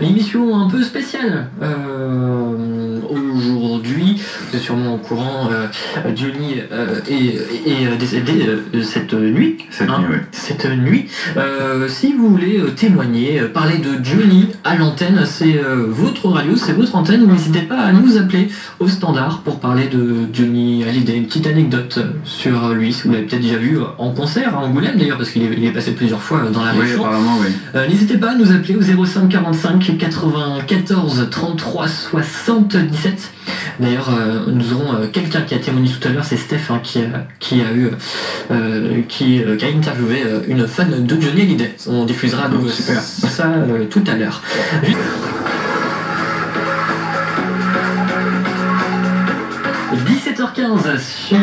Émission un peu spéciale. Aujourd'hui, vous êtes sûrement au courant, Johnny est décédé cette nuit. Cette nuit. Si vous voulez témoigner, parler de Johnny à l'antenne, c'est votre radio, c'est votre antenne. N'hésitez pas à nous appeler au standard pour parler de Johnny Hallyday. Une petite anecdote sur lui, si vous l'avez peut-être déjà vu en concert à Angoulême d'ailleurs, parce qu'il est passé plusieurs fois dans la région. Apparemment, oui. N'hésitez pas à nous appeler au 05 45 94 33 77. D'ailleurs, nous aurons quelqu'un qui a témoigné tout à l'heure, c'est Steph, hein, qui a interviewé une fan de Johnny Hallyday. On diffusera ça tout à l'heure. 17h15 sur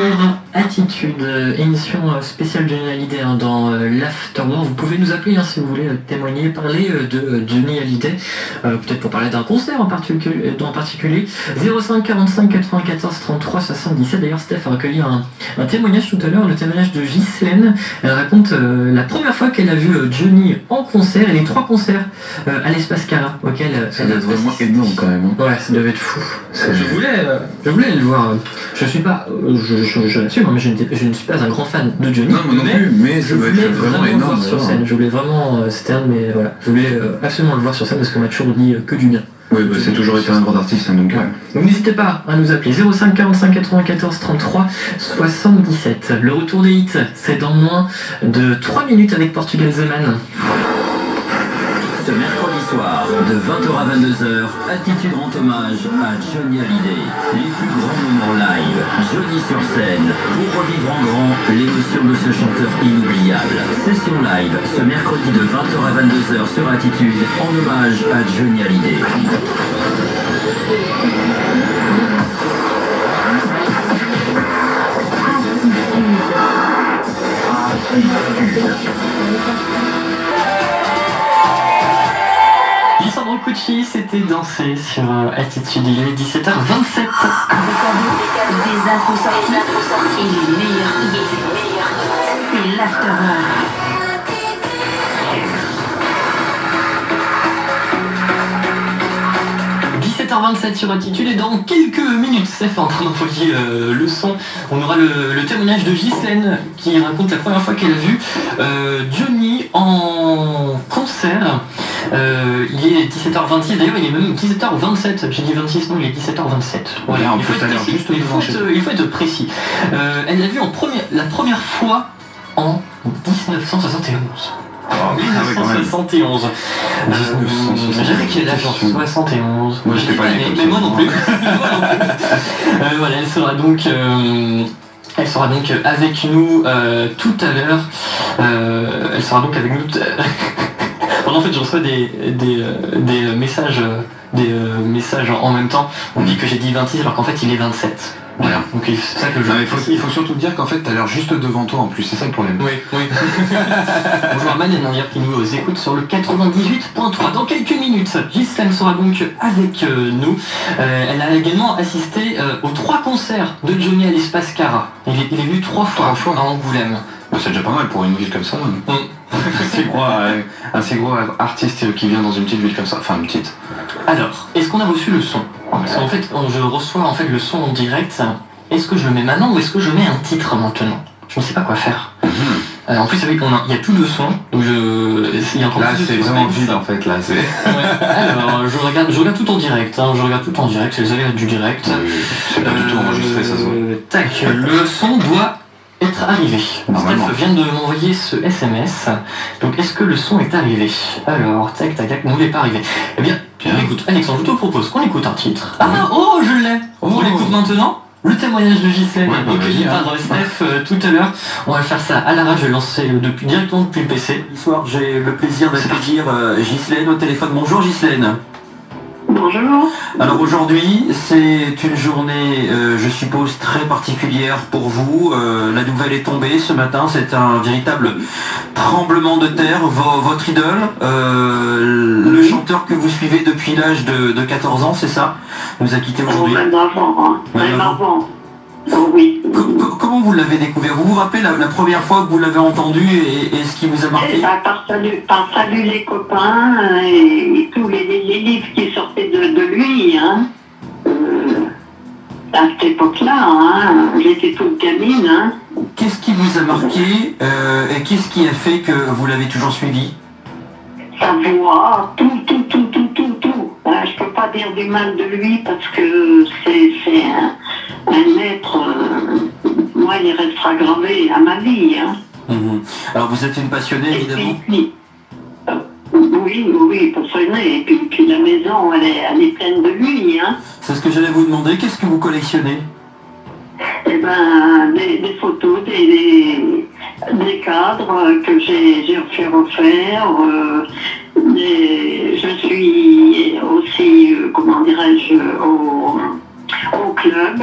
Attitude, émission spéciale Johnny Hallyday dans l'Afterworld. Vous pouvez nous appeler si vous voulez témoigner, parler de Johnny Hallyday, peut-être pour parler d'un concert en particulier. 05 45 94 33 77. D'ailleurs, Steph a recueilli un témoignage tout à l'heure, le témoignage de Ghislaine. Elle raconte la première fois qu'elle a vu Johnny en concert et les 3 concerts à l'Espace Cara auxquels ça doit être vraiment énorme quand même. Ouais, ça devait être fou. Je voulais le voir. Je suis pas, je l'assume, mais je ne suis pas un grand fan de Johnny. Non, moi non plus, mais ça doit être vraiment énorme. Sur scène. Je voulais vraiment, c'était un de mes, voilà, je voulais absolument le voir sur scène parce qu'on m'a toujours dit que du bien. Oui, bah, c'est toujours été un grand artiste, hein, donc. Ouais. Donc n'hésitez pas à nous appeler 05 45 94 33 77. Le retour des hits, c'est dans moins de 3 minutes avec Portugal The Man. Ce mercredi soir, de 20h à 22h, Attitude rend hommage à Johnny Hallyday. Les plus grands moments live, Johnny sur scène, pour revivre en grand l'émotion de ce chanteur inoubliable. Session live, ce mercredi de 20h à 22h sur Attitude, en hommage à Johnny Hallyday. Lisandro Cucci s'était dansé sur Attitude, il est 17h27. Des infos sorties et les meilleurs hits. C'est l'Afterworld. 17h27 sur Attitude et dans quelques minutes, Steph est en train d'envoyer le son. On aura le témoignage de Ghislaine qui raconte la première fois qu'elle a vu Johnny en concert. Il est 17h26, d'ailleurs il est même 17h27, j'ai dit 26, non il est 17h27. Voilà, il faut être précis. Elle l'a vu la première fois en 1971. 1971. J'avais quel âge en 71. Moi j'étais pas né. Mais moi non plus. Voilà, elle sera donc avec nous tout à l'heure. Elle sera donc avec nous. En fait, je reçois des messages en même temps. On me dit que j'ai dit 26 alors qu'en fait il est 27. Voilà, donc c'est ça que je... il faut surtout dire qu'en fait t'as l'air juste devant toi en plus, c'est ça le problème. Oui. Bonjour à Manen qui nous écoute sur le 98.3. Dans quelques minutes, Ghislaine sera donc avec nous. Elle a également assisté aux 3 concerts de Johnny à l'Espace Cara. Il est venu 3 fois à Angoulême. C'est déjà pas mal pour une ville comme ça. Assez gros artiste qui vient dans une petite ville comme ça, enfin une petite. Alors, est-ce qu'on a reçu le son? Parce qu'en fait, je reçois le son en direct. Est-ce que je le mets maintenant ou est-ce que je mets un titre maintenant? Je ne sais pas quoi faire. En plus, il n'y a plus de son, donc il y a encore là, plus de c'est vraiment vide en fait. Là, c'est. Alors, je regarde tout en direct. C'est les aléas du direct. C'est pas du tout enregistré, ça se voit. Tac, le son doit être arrivé. Steph vient de m'envoyer ce SMS. Donc est-ce que le son est arrivé? Alors, tac, non, il n'est pas arrivé. Eh bien, écoute, Alexandre, je te propose qu'on écoute un titre. Je l'ai. On l'écoute maintenant. Le témoignage de Ghislaine, recueilli par Steph tout à l'heure. On va faire ça à la rage, je vais lancer directement depuis le PC. Bonsoir, j'ai le plaisir d'accueillir Ghislaine au téléphone. Bonjour Ghislaine. Bonjour. Alors aujourd'hui, c'est une journée, je suppose, très particulière pour vous. La nouvelle est tombée ce matin, c'est un véritable tremblement de terre. Votre idole, le chanteur que vous suivez depuis l'âge de 14 ans, c'est ça, nous a quitté aujourd'hui. Même avant, hein. Même avant. Oh oui. Comment vous l'avez découvert? Vous vous rappelez la première fois que vous l'avez entendu et ce qui vous a marqué? Par salut les copains et tous les livres qui sortaient de lui. Hein. À cette époque-là, hein, j'étais toute gamine. Hein. Qu'est-ce qui vous a marqué et qu'est-ce qui a fait que vous l'avez toujours suivi? Sa voix, tout. Je peux pas dire du mal de lui parce que c'est un être. Moi, il restera gravé à ma vie. Hein. Alors vous êtes une passionnée, évidemment. Oui, passionnée. Et puis la maison, elle est pleine de lui. Hein. C'est ce que j'allais vous demander. Qu'est-ce que vous collectionnez? Eh ben, des photos, des cadres que j'ai fait refaire. Je suis aussi, comment dirais-je, au club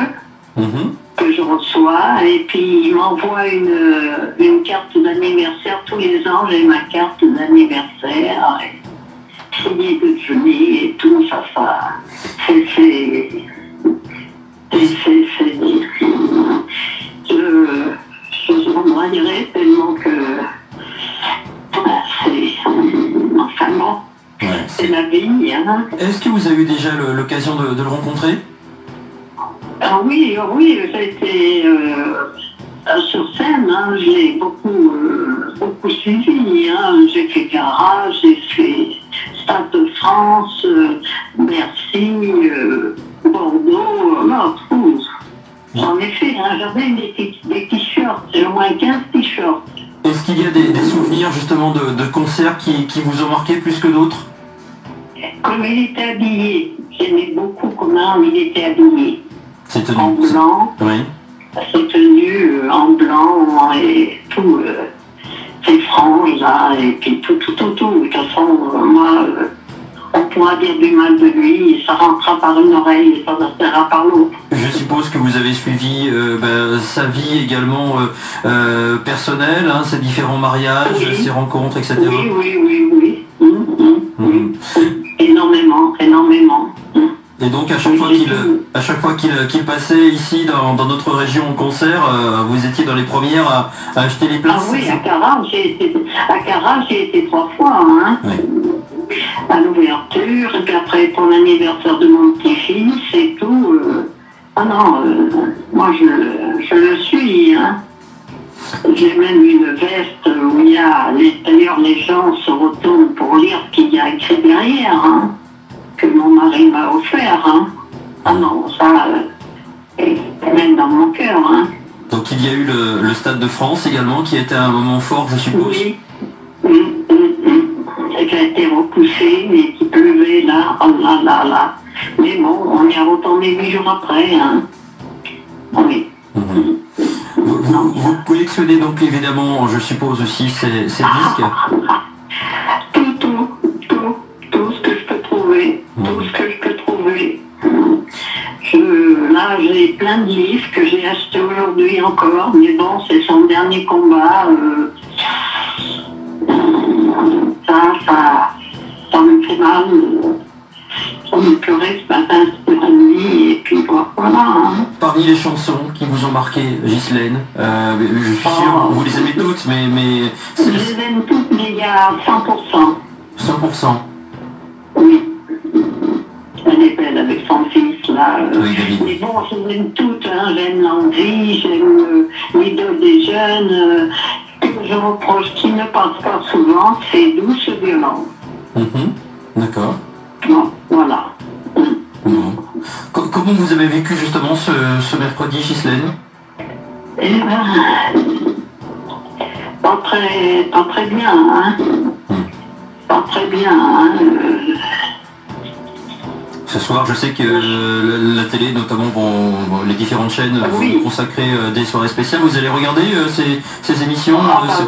que je reçois. Et puis, il m'envoie une carte d'anniversaire. Tous les ans, j'ai ma carte d'anniversaire. Signée de Johnny et tout ça. Je m'embrayerais tellement que c'est enfin bon, c'est la vie. Hein. Est-ce que vous avez eu déjà l'occasion de le rencontrer? Ah oui, j'ai été sur scène, hein, j'ai beaucoup suivi. Hein. J'ai fait Garage, j'ai fait Stade de France, Bercy, Bordeaux, tout. J'en ai fait, hein, j'avais des t-shirts, j'ai au moins 15 t-shirts. Est-ce qu'il y a des souvenirs justement de concerts qui vous ont marqué plus que d'autres? Comme il était habillé, j'aimais beaucoup comment il était habillé. C'est tenu. En blanc, Oui. ses tenues en blanc et tout, ses franges là, et puis tout. De toute façon, moi, on pourra dire du mal de lui, ça rentrera par une oreille et ça sortira par l'autre. Je suppose que vous avez suivi sa vie également personnelle, hein, ses différents mariages, ses rencontres, etc. Oui. Énormément. Et donc à chaque fois qu'il passait ici dans notre région en concert, vous étiez dans les premières à acheter les places? Ah oui, à Caras, j'ai été 3 fois. Hein. Oui. À l'ouverture, et puis après pour l'anniversaire de mon petit-fils et tout. Moi je le suis. Hein. J'ai même une veste où il y a, d'ailleurs les gens se retournent pour lire ce qu'il y a écrit derrière, hein, que mon mari m'a offert. Hein. Ah non, ça, c'est même dans mon cœur. Hein. Donc il y a eu le Stade de France également qui était un moment fort, je suppose. Oui. Et qui a été repoussé, mais qui pleuvait là, là. Mais bon, on y a retourné 8 jours après. Hein. Oui. Vous collectionnez donc évidemment, je suppose aussi, ces disques? Tout ce que je peux trouver. Tout ce que je peux trouver. Là, j'ai plein de livres que j'ai achetés aujourd'hui encore, mais bon, c'est son dernier combat. Ça me fait mal. On me pleurait ce matin, c'était la nuit, et puis voilà. Hein. Parmi les chansons qui vous ont marqué, Ghislaine, je suis sûr, vous les aimez toutes, mais... Je les aime toutes, mais il y a 100%. 100%. Oui. Elle est belle avec son fils, là. Oui, David. Mais bon, je les aime toutes, hein. J'aime l'envie, j'aime l'idole des jeunes. Ce que je reproche qui ne passe pas souvent, c'est Douce Violence. D'accord. Bon, voilà. Comment vous avez vécu justement ce mercredi, Ghislaine? Eh ben, pas très bien, hein. Pas très bien, hein. Ce soir, je sais que la télé, notamment les différentes chaînes, vont consacrer des soirées spéciales. Vous allez regarder ces émissions?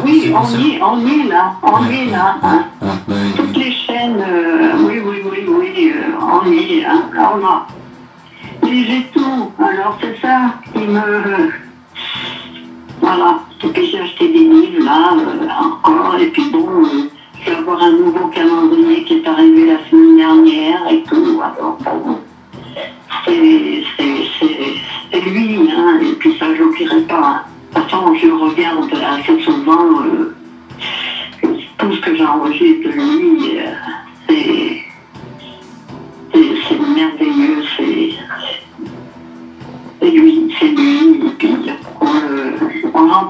Oui, on y est là. Hein. Toutes les chaînes, oui, on y est. Hein. Mais j'ai tout. Alors c'est ça qui me... Voilà. Et puis j'ai acheté des livres là, encore. Et puis bon... Je vais avoir un nouveau calendrier qui est arrivé la semaine dernière et tout. Alors, bon, c'est lui, hein, et puis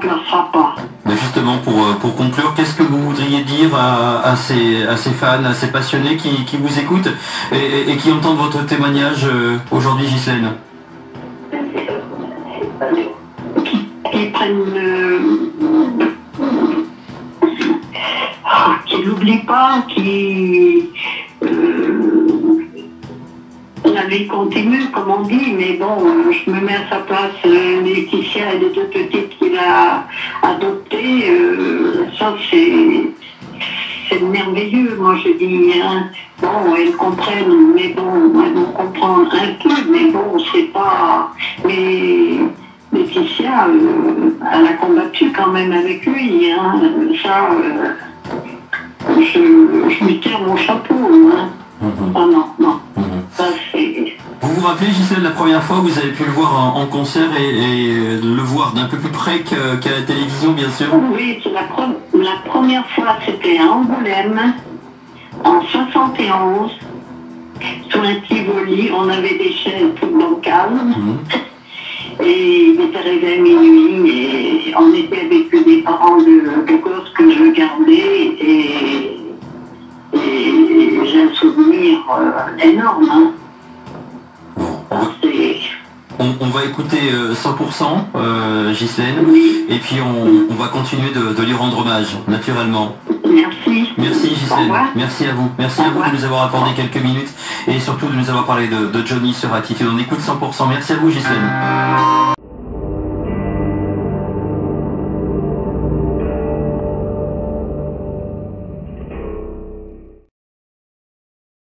remplacera pas. Mais justement, pour conclure, qu'est-ce que vous voudriez dire à ces fans, à ces passionnés qui vous écoutent et qui entendent votre témoignage aujourd'hui, Ghislaine? Qui prennent qui n'oublient pas, qui la vie continue, comme on dit, mais bon, je me mets à sa place, Laetitia et les deux petites qu'il a adoptées, ça c'est merveilleux, moi je dis, hein. Bon, elles comprennent, mais bon, elles vont comprendre un peu, mais bon, c'est pas... Mais Laetitia, elle a combattu quand même avec lui, hein. Ça, je lui tire mon chapeau, hein. Ah non. Ça, c'est... Vous vous rappelez, Ghislaine, la première fois que vous avez pu le voir en concert et le voir d'un peu plus près qu'à la télévision, bien sûr? Oui, c'est la première fois, c'était à Angoulême, en 71, sous un Tivoli, on avait des chaises toutes bancales. Et il est arrivé à minuit et on était avec des parents de gosses que je gardais et j'ai un souvenir énorme. Hein. On va écouter 100%, Ghislaine, Oui. et puis on va continuer de lui rendre hommage, naturellement. Merci. Merci, Au Ghislaine. revoir. Merci à vous. Merci à vous de nous avoir accordé quelques minutes et surtout de nous avoir parlé de Johnny sur Attitude. On écoute 100%. Merci à vous, Ghislaine.